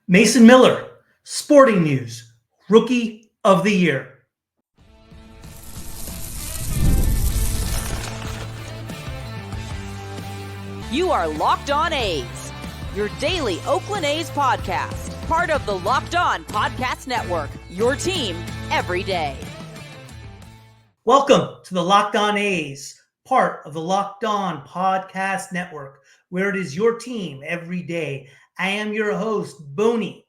Mason Miller, Sporting News, Rookie of the Year. You are Locked On A's, your daily Oakland A's podcast, part of the Locked On Podcast Network, your team every day. Welcome to the Locked On A's, part of the Locked On Podcast Network, where it is your team every day. I am your host, Booney.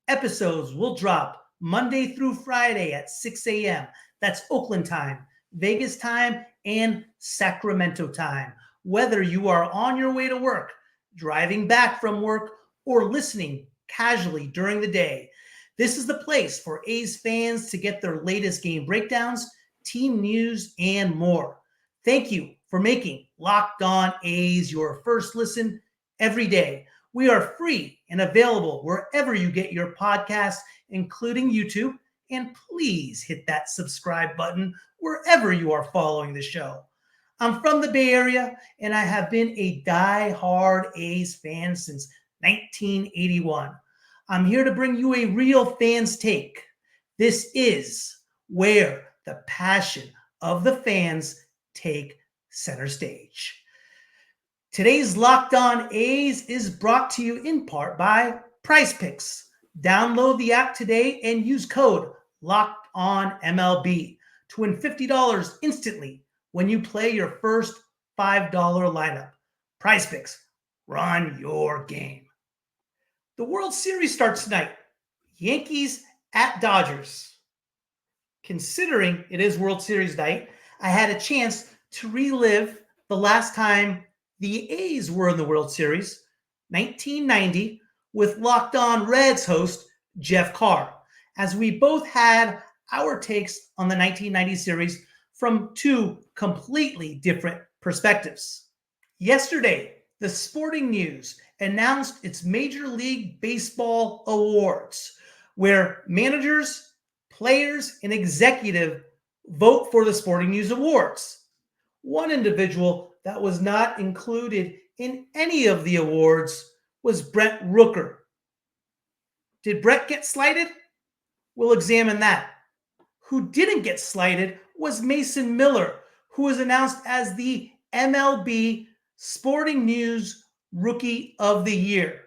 Episodes will drop Monday through Friday at 6 a.m. That's Oakland time, Vegas time, and Sacramento time. Whether you are on your way to work, driving back from work, or listening casually during the day, this is the place for A's fans to get their latest game breakdowns, team news, and more. Thank you for making Locked On A's your first listen every day. We are free and available wherever you get your podcasts, including YouTube. And please hit that subscribe button wherever you are following the show. I'm from the Bay Area, and I have been a die-hard A's fan since 1981. I'm here to bring you a real fan's take. This is where the passion of the fans take center stage. Today's Locked On A's is brought to you in part by PRIZEPICKS. Download the app today and use code LOCKEDONMLB to win $50 instantly when you play your first $5 lineup. PRIZEPICKS, run your game. The World Series starts tonight. Yankees at Dodgers. Considering it is World Series night, I had a chance to relive the last time the A's were in the World Series, 1990, with Locked On Reds host Jeff Carr, as we both had our takes on the 1990 series from two completely different perspectives. Yesterday, the Sporting News announced its Major League Baseball awards, where managers, players, and executive vote for the Sporting News awards. One individual that was not included in any of the awards was Brett Rooker. Did Brett get slighted? We'll examine that. Who didn't get slighted was Mason Miller, who was announced as the MLB Sporting News Rookie of the Year.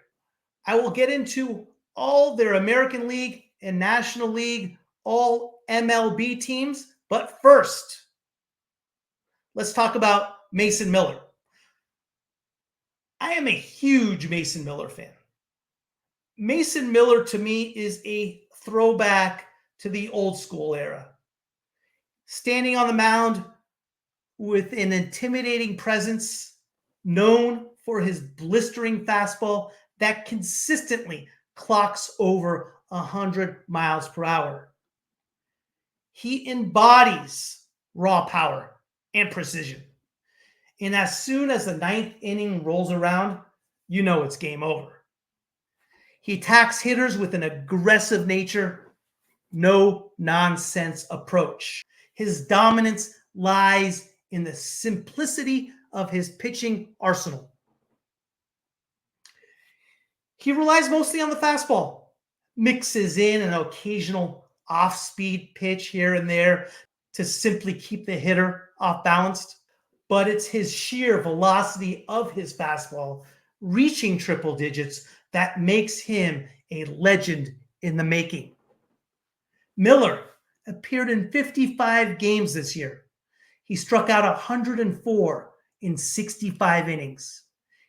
I will get into all their American League and National League, all MLB teams, but first, let's talk about Mason Miller. I am a huge Mason Miller fan. Mason Miller, to me, is a throwback to the old school era. Standing on the mound with an intimidating presence, known for his blistering fastball that consistently clocks over 100 miles per hour. He embodies raw power and precision. And as soon as the ninth inning rolls around, you know it's game over. He attacks hitters with an aggressive nature, no nonsense approach. His dominance lies in the simplicity of his pitching arsenal. He relies mostly on the fastball, mixes in an occasional off-speed pitch here and there to simply keep the hitter off-balanced. But it's his sheer velocity of his fastball, reaching triple digits, that makes him a legend in the making. Miller appeared in 55 games this year. He struck out 104 in 65 innings.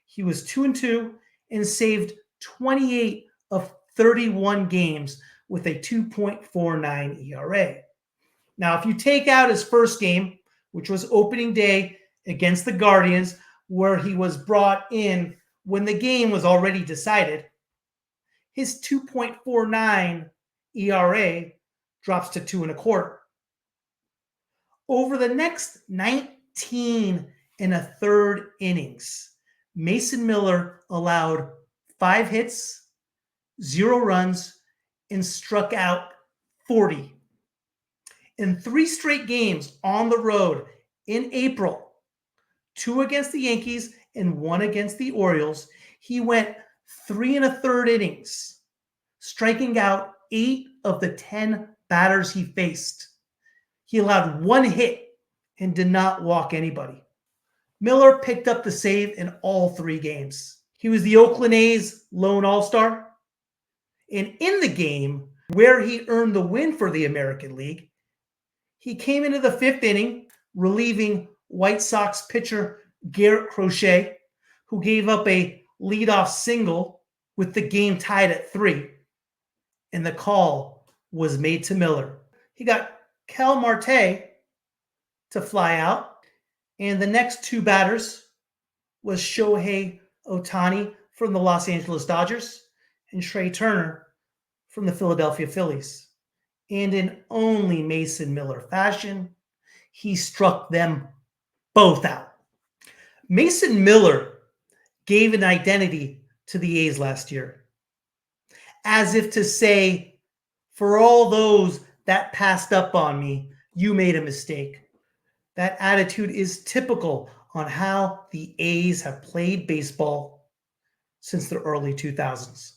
He was 2-2 and saved 28 of 31 games with a 2.49 ERA. Now, if you take out his first game, which was opening day against the Guardians, where he was brought in when the game was already decided, his 2.49 ERA drops to 2.25. Over the next 19 and a third innings, Mason Miller allowed 5 hits, 0 runs, and struck out 40. In 3 straight games on the road in April, 2 against the Yankees and 1 against the Orioles, he went 3 1/3 innings, striking out 8 of the 10 batters he faced. He allowed 1 hit and did not walk anybody. Miller picked up the save in all 3 games. He was the Oakland A's lone all-star. And in the game where he earned the win for the American League, he came into the 5th inning relieving White Sox pitcher Garrett Crochet, who gave up a leadoff single with the game tied at 3. And the call was made to Miller. He got Kel Marte to fly out. And the next 2 batters was Shohei Ohtani from the Los Angeles Dodgers and Trey Turner from the Philadelphia Phillies. And in only Mason Miller fashion, he struck them both out. Mason Miller gave an identity to the A's last year, as if to say, for all those that passed up on me, you made a mistake. That attitude is typical on how the A's have played baseball since the early 2000s.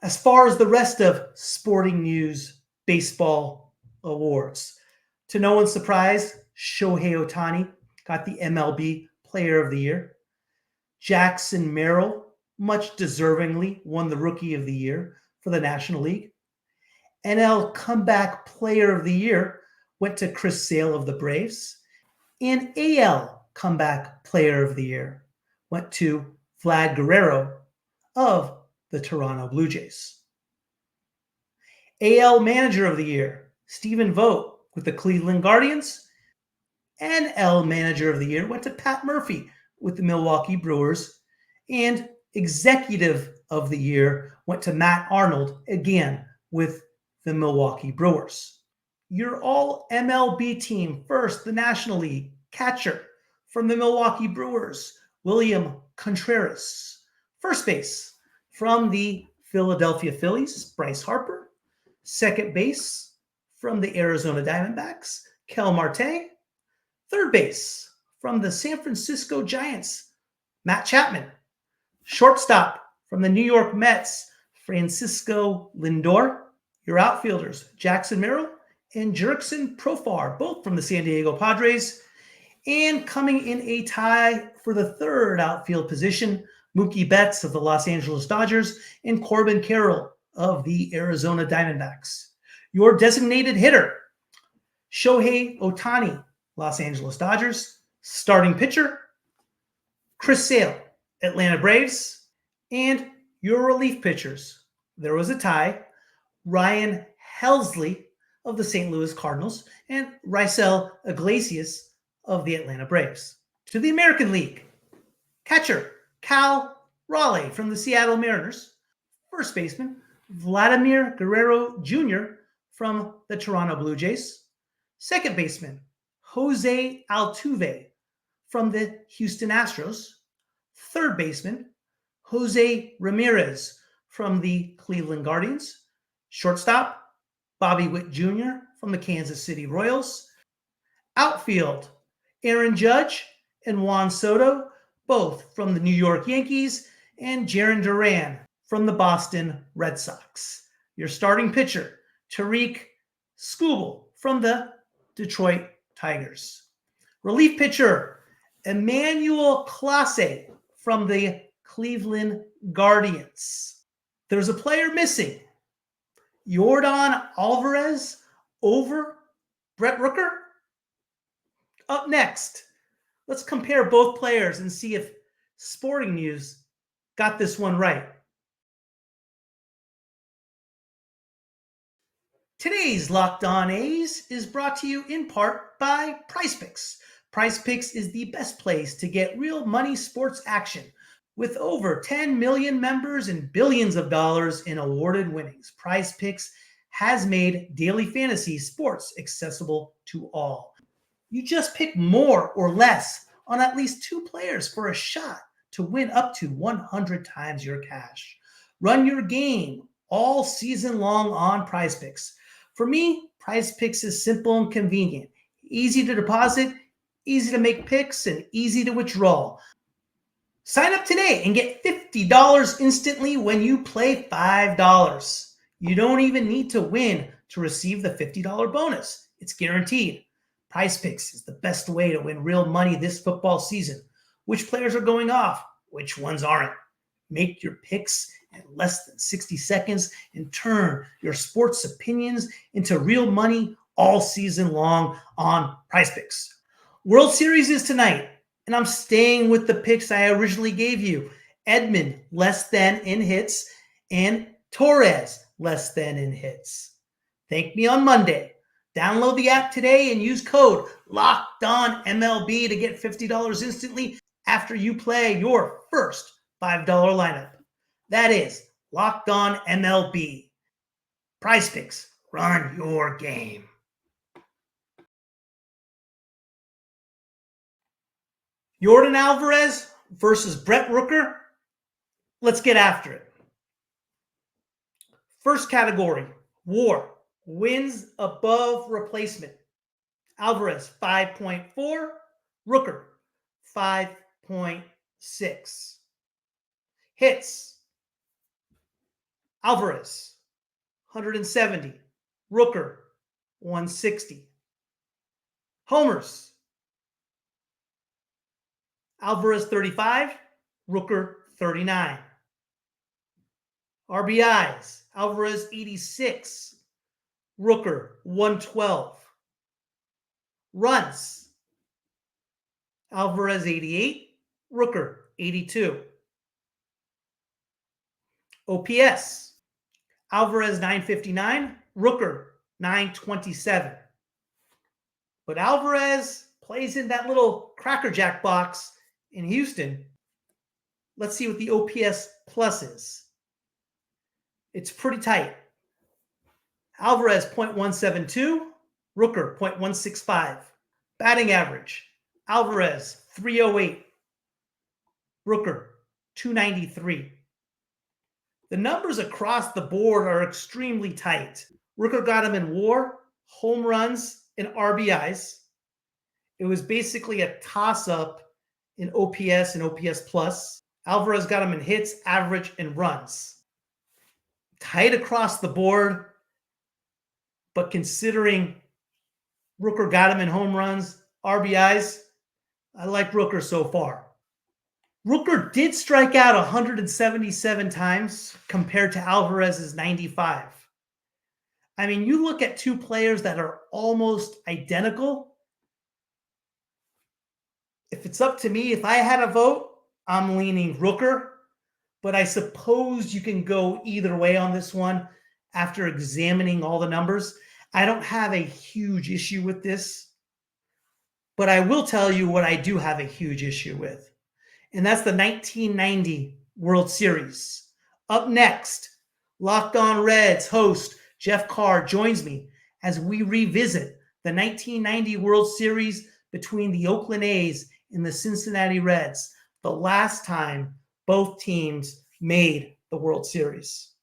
As far as the rest of sporting news, baseball awards, to no one's surprise, Shohei Ohtani got the MLB Player of the Year. Jackson Merrill, much deservingly, won the Rookie of the Year for the National League. NL Comeback Player of the Year went to Chris Sale of the Braves. And AL Comeback Player of the Year went to Vlad Guerrero of the Toronto Blue Jays. AL Manager of the Year, Stephen Vogt with the Cleveland Guardians. NL Manager of the Year went to Pat Murphy with the Milwaukee Brewers. And Executive of the Year went to Matt Arnold, again with the Milwaukee Brewers. Your all MLB team first, the National League catcher from the Milwaukee Brewers, William Contreras. First base from the Philadelphia Phillies, Bryce Harper. Second base from the Arizona Diamondbacks, Kel Marte. Third base from the San Francisco Giants, Matt Chapman. Shortstop from the New York Mets, Francisco Lindor. Your outfielders, Jackson Merrill and Jurickson Profar, both from the San Diego Padres. And coming in a tie for the 3rd outfield position, Mookie Betts of the Los Angeles Dodgers and Corbin Carroll of the Arizona Diamondbacks. Your designated hitter, Shohei Ohtani, Los Angeles Dodgers. Starting pitcher, Chris Sale, Atlanta Braves. And your relief pitchers, there was a tie, Ryan Helsley of the St. Louis Cardinals and Raisel Iglesias of the Atlanta Braves. To the American League, catcher Cal Raleigh from the Seattle Mariners. First baseman Vladimir Guerrero Jr. from the Toronto Blue Jays. Second baseman Jose Altuve from the Houston Astros. Third baseman Jose Ramirez from the Cleveland Guardians. Shortstop Bobby Witt Jr. from the Kansas City Royals. Outfield Aaron Judge and Juan Soto, both from the New York Yankees, and Jarren Duran from the Boston Red Sox. Your starting pitcher, Tariq Skubal from the Detroit Tigers. Relief pitcher, Emmanuel Clase from the Cleveland Guardians. There's a player missing. Yordan Alvarez over Brett Rooker? Up next, let's compare both players and see if Sporting News got this one right. Today's Locked On A's is brought to you in part by PrizePicks. PrizePicks is the best place to get real money sports action. With over 10 million members and billions of dollars in awarded winnings, PrizePicks has made daily fantasy sports accessible to all. You just pick more or less on at least 2 players for a shot to win up to 100 times your cash. Run your game all season long on PrizePicks. For me, PrizePicks is simple and convenient. Easy to deposit, easy to make picks, and easy to withdraw. Sign up today and get $50 instantly when you play $5. You don't even need to win to receive the $50 bonus. It's guaranteed. PrizePicks is the best way to win real money this football season. Which players are going off? Which ones aren't? Make your picks in less than 60 seconds and turn your sports opinions into real money all season long on PrizePicks. World Series is tonight, and I'm staying with the picks I originally gave you. Edman, less than in hits, and Torres, less than in hits. Thank me on Monday. Download the app today and use code LOCKEDONMLB to get $50 instantly after you play your first $5 lineup. That is Locked On MLB. PrizePicks, run your game. Yordan Alvarez versus Brett Rooker. Let's get after it. First category, WAR, wins above replacement. Alvarez, 5.4. Rooker, 5.6. Hits, Alvarez, 170. Rooker, 160. Homers, Alvarez, 35. Rooker, 39. RBIs, Alvarez, 86. Rooker, 112. Runs, Alvarez, 88. Rooker, 82. OPS, Alvarez, 959. Rooker, 927. But Alvarez plays in that little crackerjack box in Houston. Let's see what the OPS plus is. It's pretty tight. Alvarez, 0.172. Rooker, 0.165. Batting average, Alvarez, 308. Rooker, 293. The numbers across the board are extremely tight. Rooker got him in WAR, home runs, and RBIs. It was basically a toss-up in OPS and OPS plus. Alvarez got him in hits, average, and runs. Tight across the board, but considering Rooker got him in home runs, RBIs, I like Rooker so far. Rooker did strike out 177 times compared to Alvarez's 95. I mean, you look at two players that are almost identical. If it's up to me, if I had a vote, I'm leaning Rooker, but I suppose you can go either way on this one after examining all the numbers. I don't have a huge issue with this, but I will tell you what I do have a huge issue with, and that's the 1990 World Series. Up next, Locked On Reds host Jeff Carr joins me as we revisit the 1990 World Series between the Oakland A's and the Cincinnati Reds, the last time both teams made the World Series.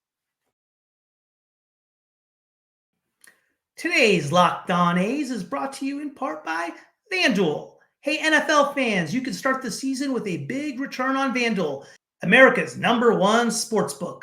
Today's Locked On A's is brought to you in part by FANDUEL. Hey, NFL fans, you can start the season with a big return on FANDUEL, America's #1 sportsbook.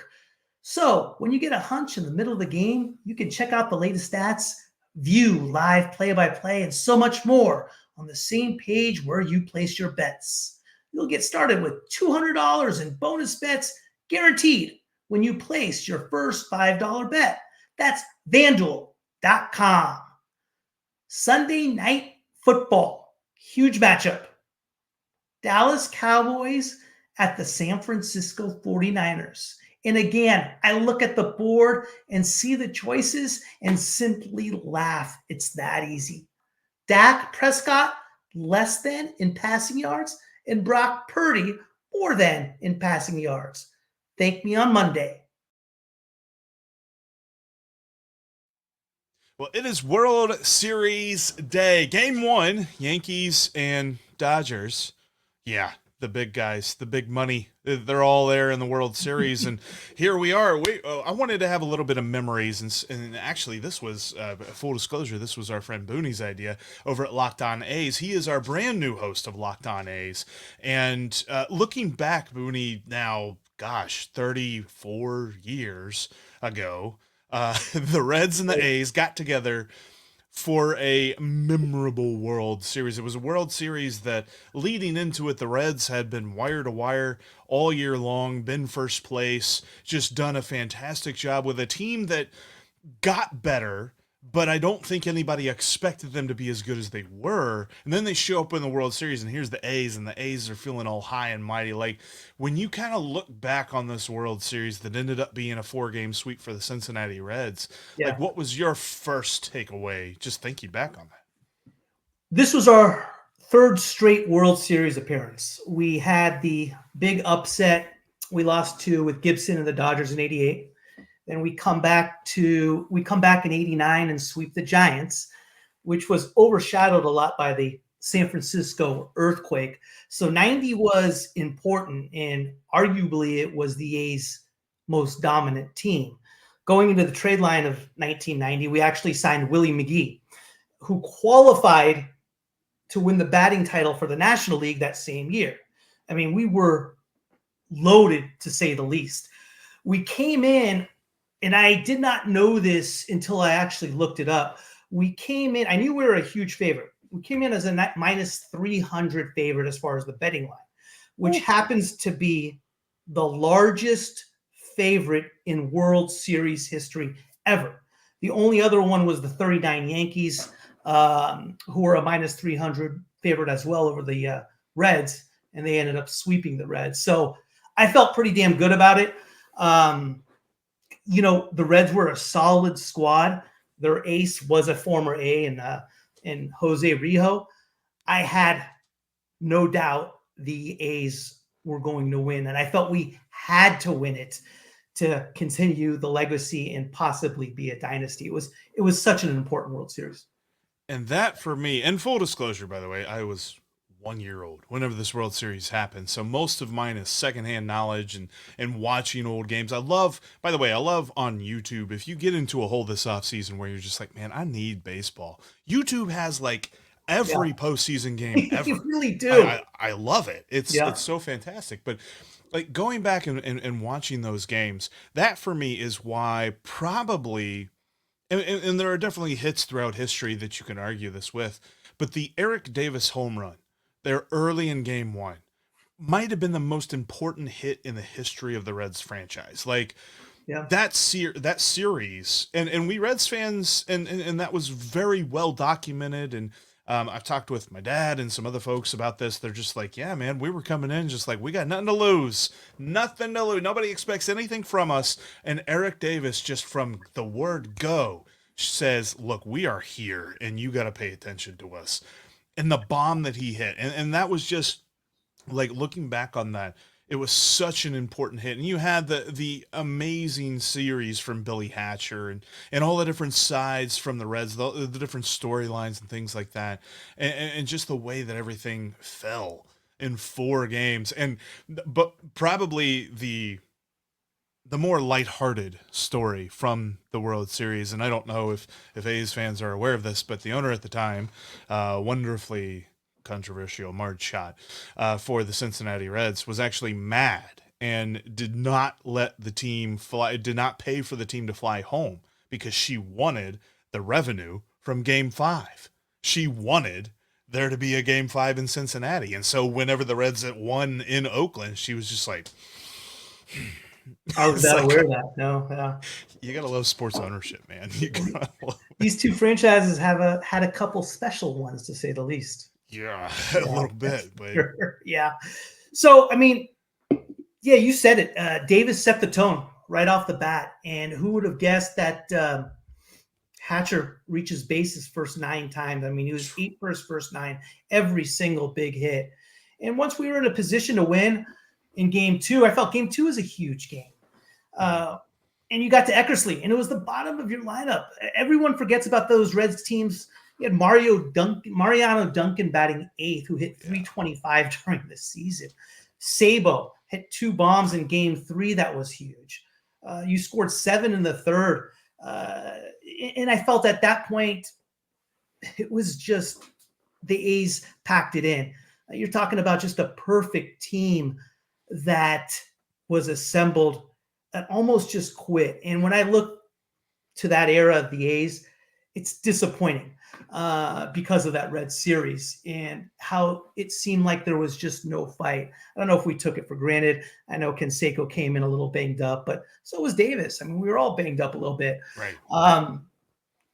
So when you get a hunch in the middle of the game, you can check out the latest stats, view live play-by-play, and so much more on the same page where you place your bets. You'll get started with $200 in bonus bets guaranteed when you place your first $5 bet. That's FanDuel.com. Sunday night football, huge matchup. Dallas Cowboys at the San Francisco 49ers. And again, I look at the board and see the choices and simply laugh. It's that easy. Dak Prescott, less than in passing yards, and Brock Purdy, more than in passing yards. Thank me on Monday. Well, it is World Series Day. Game 1, Yankees and Dodgers. Yeah, the big guys, the big money. They're all there in the World Series, and here we are. I wanted to have a little bit of memories, and actually, this was full disclosure. This was our friend Booney's idea over at Locked On A's. He is our brand new host of Locked On A's, and looking back, Booney, now, gosh, 34 years ago. The Reds and the A's got together for a memorable World Series. It was a World Series that, leading into it, the Reds had been wire to wire all year long, been first place, just done a fantastic job with a team that got better, but I don't think anybody expected them to be as good as they were. And then they show up in the World Series, and here's the A's, and the A's are feeling all high and mighty. Like, when you kind of look back on this World Series that ended up being a 4-game sweep for the Cincinnati Reds, like, what was your first takeaway just thinking back on that? This was our third straight World Series appearance. We had the big upset we lost to with Gibson and the Dodgers in '88. Then we come back in '89 and sweep the Giants, which was overshadowed a lot by the San Francisco earthquake. So '90 was important, and arguably it was the A's most dominant team. Going into the trade line of 1990, we actually signed Willie McGee, who qualified to win the batting title for the National League that same year. I mean, we were loaded, to say the least. We came in, and I did not know this until I actually looked it up. We came in, I knew we were a huge favorite. We came in as a minus 300 favorite as far as the betting line, which happens to be the largest favorite in World Series history ever. The only other one was the 39 Yankees, who were a minus 300 favorite as well over the Reds, and they ended up sweeping the Reds. So I felt pretty damn good about it. The Reds were a solid squad. Their ace was a former A in Jose Rijo. I had no doubt the A's were going to win, and I felt we had to win it to continue the legacy and possibly be a dynasty. It was such an important World Series. And that, for me, and full disclosure, by the way, I was 1 year old whenever this World Series happened. So most of mine is secondhand knowledge and watching old games. I love on YouTube, if you get into a hole this offseason where you're just like, man, I need baseball. YouTube has like every postseason game ever. You really do. I love it. It's so fantastic. But like going back and watching those games, that for me is why probably, and there are definitely hits throughout history that you can argue this with, but the Eric Davis home run there early in game 1 might have been the most important hit in the history of the Reds franchise. Like that series, and we Reds fans, and that was very well documented. And I've talked with my dad and some other folks about this. They're just like, yeah, man, we were coming in just like, we got nothing to lose. Nobody expects anything from us. And Eric Davis, just from the word go, says, look, we are here and you got to pay attention to us. And the bomb that he hit. And that was just like, looking back on that, it was such an important hit. And you had the amazing series from Billy Hatcher and all the different sides from the Reds, the different storylines and things like that. And just the way that everything fell in 4 games. But probably the more lighthearted story from the World Series, and I don't know if A's fans are aware of this, but the owner at the time, wonderfully controversial Marge Schott, for the Cincinnati Reds, was actually mad and did not let the team fly, did not pay for the team to fly home because she wanted the revenue from Game 5. She wanted there to be a Game 5 in Cincinnati. And so whenever the Reds won in Oakland, she was just like... I was not aware of that. No, yeah. You gotta love sports ownership, man. These two franchises have had a couple special ones, to say the least. Yeah, a little bit, but sure. Yeah. So, I mean, yeah, you said it. Davis set the tone right off the bat, and who would have guessed that Hatcher reaches base his first 9 times? I mean, he was 8 for his first 9, every single big hit. And once we were in a position to win in Game 2, I felt Game 2 was a huge game. And you got to Eckersley, and it was the bottom of your lineup. Everyone forgets about those Reds teams. You had Mariano Duncan batting 8th, who hit 325 during the season. Sabo hit 2 bombs in Game 3. That was huge. You scored 7 in the 3rd. And I felt at that point, it was just the A's packed it in. You're talking about just a perfect team that was assembled that almost just quit. And when I look to that era of the A's, it's disappointing because of that Red series and how it seemed like there was just no fight. I don't know if we took it for granted. I know Canseco came in a little banged up, but so was Davis. I mean, we were all banged up a little bit. Right.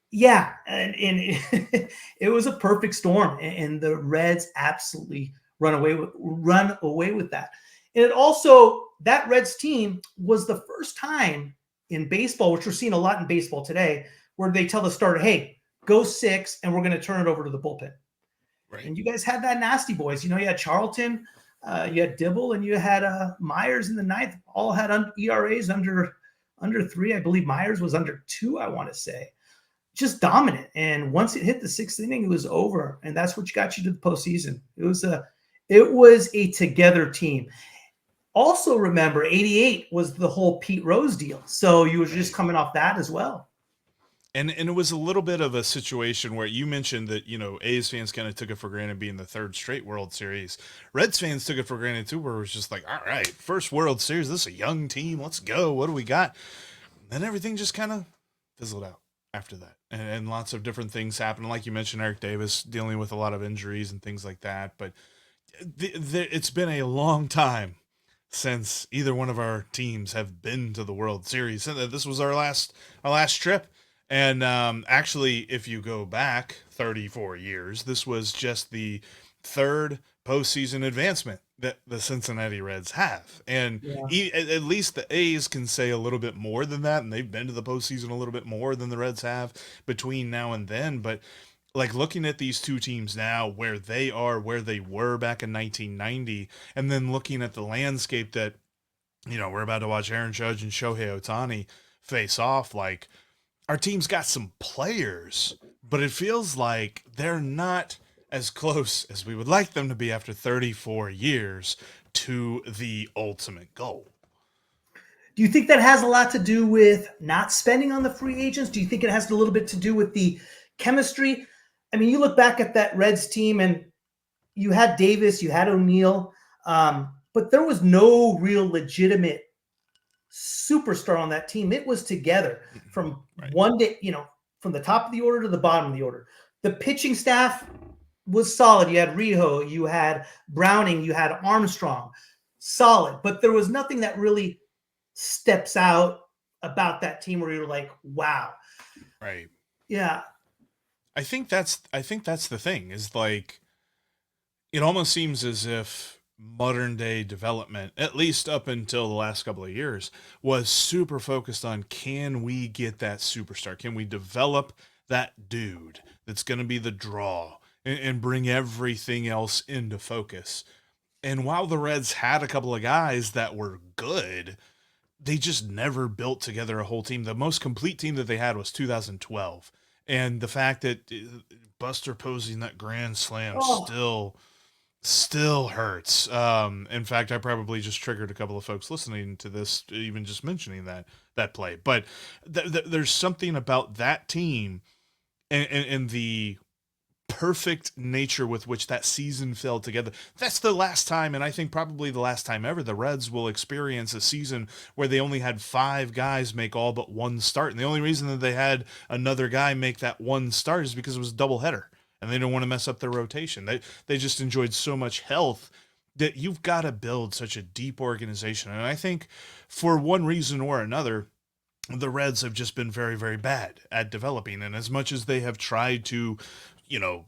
Yeah, and it was a perfect storm, and the Reds absolutely run away with that. And it also, that Reds team was the first time in baseball, which we're seeing a lot in baseball today, where they tell the starter, hey, go 6, and we're going to turn it over to the bullpen. Right. And you guys had that nasty boys. You had Charlton, you had Dibble, and you had Myers in the 9th. All had ERAs under 3. I believe Myers was under 2, I want to say. Just dominant. And once it hit the 6th inning, it was over. And that's what got you to the postseason. It was a together team. Also remember, 88 was the whole Pete Rose deal. So you were just coming off that as well. And it was a little bit of a situation where you mentioned that, A's fans kind of took it for granted being the 3rd straight World Series. Reds fans took it for granted too, where it was just like, all right, first World Series, this is a young team. Let's go. What do we got? And then everything just kind of fizzled out after that. And lots of different things happened. Like you mentioned, Eric Davis dealing with a lot of injuries and things like that. But it's been a long time since either one of our teams have been to the World Series. This was our last trip. And actually, if you go back 34 years, this was just the 3rd postseason advancement that the Cincinnati Reds have. And at least the A's can say a little bit more than that, and they've been to the postseason a little bit more than the Reds have between now and then. But like looking at these two teams now, where they are, where they were back in 1990, and then looking at the landscape that, we're about to watch Aaron Judge and Shohei Ohtani face off, like, our team's got some players, but it feels like they're not as close as we would like them to be after 34 years to the ultimate goal. Do you think that has a lot to do with not spending on the free agents? Do you think it has a little bit to do with the chemistry? I mean, you look back at that Reds team and you had Davis, you had O'Neill, but there was no real legitimate superstar on that team. It was together from one day, from the top of the order to the bottom of the order. The pitching staff was solid. You had Rijo, you had Browning, you had Armstrong, solid. But there was nothing that really steps out about that team where you're like, wow. Right. Yeah. I think that's the thing, is like, it almost seems as if modern day development, at least up until the last couple of years, was super focused on, can we get that superstar? Can we develop that dude that's going to be the draw and bring everything else into focus? And while the Reds had a couple of guys that were good, they just never built together a whole team. The most complete team that they had was 2012. And the fact that Buster Posey in that grand slam still hurts. In fact, I probably just triggered a couple of folks listening to this, even just mentioning that play. But there's something about that team and the perfect nature with which that season fell together. That's the last time, and I think probably the last time ever, the Reds will experience a season where they only had 5 guys make all but one start. And the only reason that they had another guy make that one start is because it was a doubleheader, and they didn't want to mess up their rotation. They just enjoyed so much health that you've got to build such a deep organization. And I think for one reason or another, the Reds have just been very, very bad at developing. And as much as they have tried to,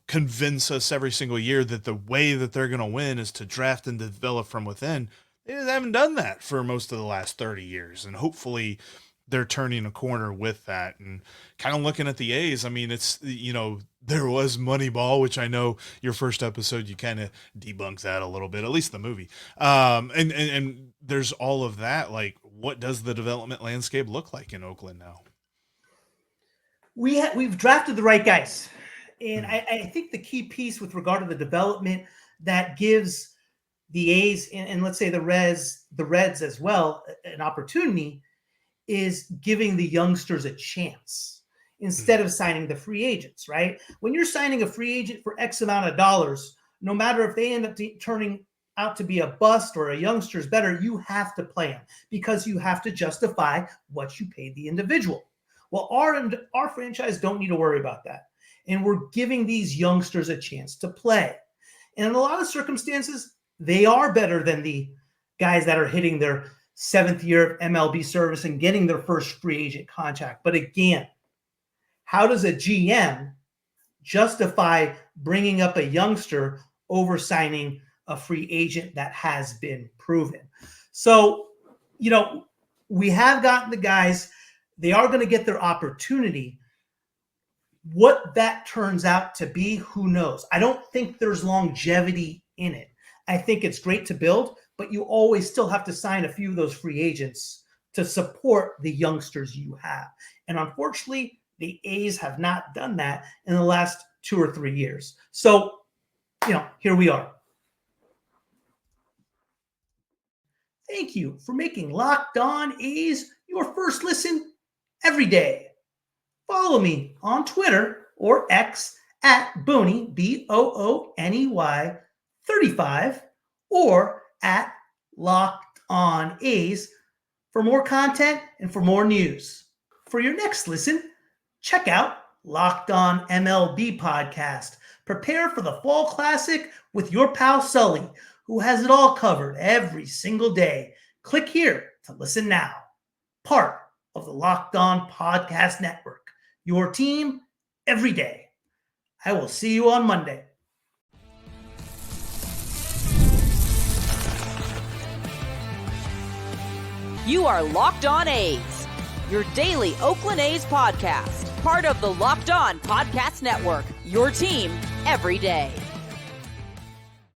convince us every single year that the way that they're going to win is to draft and develop from within, they haven't done that for most of the last 30 years. And hopefully they're turning a corner with that. And kind of looking at the A's, I mean, it's, there was Moneyball, which I know your first episode, you kind of debunked that a little bit, at least the movie. And there's all of that. Like, what does the development landscape look like in Oakland now? We've drafted the right guys. And I think the key piece with regard to the development that gives the A's and let's say the Reds as well, an opportunity, is giving the youngsters a chance instead of signing the free agents, right? When you're signing a free agent for X amount of dollars, no matter if they end up turning out to be a bust or a youngster's better, you have to play them because you have to justify what you paid the individual. Well, our franchise don't need to worry about that. And we're giving these youngsters a chance to play. And in a lot of circumstances, they are better than the guys that are hitting their 7th year of MLB service and getting their first free agent contract. But again, how does a GM justify bringing up a youngster over signing a free agent that has been proven? So, we have gotten the guys. They are going to get their opportunity. What that turns out to be, who knows? I don't think there's longevity in it. I think it's great to build, but you always still have to sign a few of those free agents to support the youngsters you have. And unfortunately, the A's have not done that in the last 2 or 3 years. So, here we are. Thank you for making Locked On A's your first listen every day. Follow me on Twitter or X at Booney, Booney 35, or at Locked On A's for more content and for more news. For your next listen, check out Locked On MLB podcast. Prepare for the Fall Classic with your pal Sully, who has it all covered every single day. Click here to listen now. Part of the Locked On Podcast Network. Your team every day. I will see you on Monday. You are Locked On A's, your daily Oakland A's podcast. Part of the Locked On Podcast Network, your team every day.